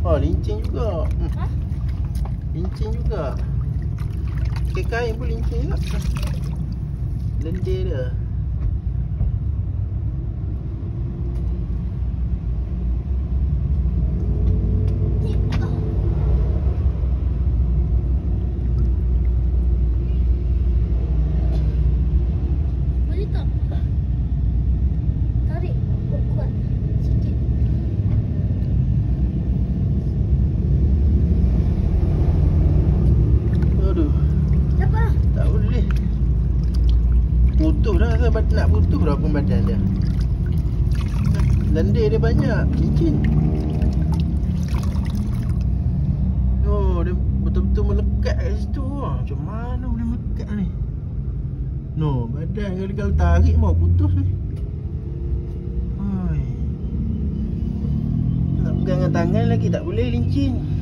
Oh, lincin juga. Ha? Lincin juga. Pakai kain pun lincin juga. Lendir dia. Boleh tak? Tarik kuat sikit. Aduh, Dapat. tak boleh. Putus dah, saya nak putus dah pun badan dia. Lendir dia banyak, lincin. Oh, dia betul-betul melekat kat situ. Macam mana boleh melekat ni? No, badan kalau tarik mau putus ni. Oi. Nak pegang dengan tangan lagi tak boleh, lincin.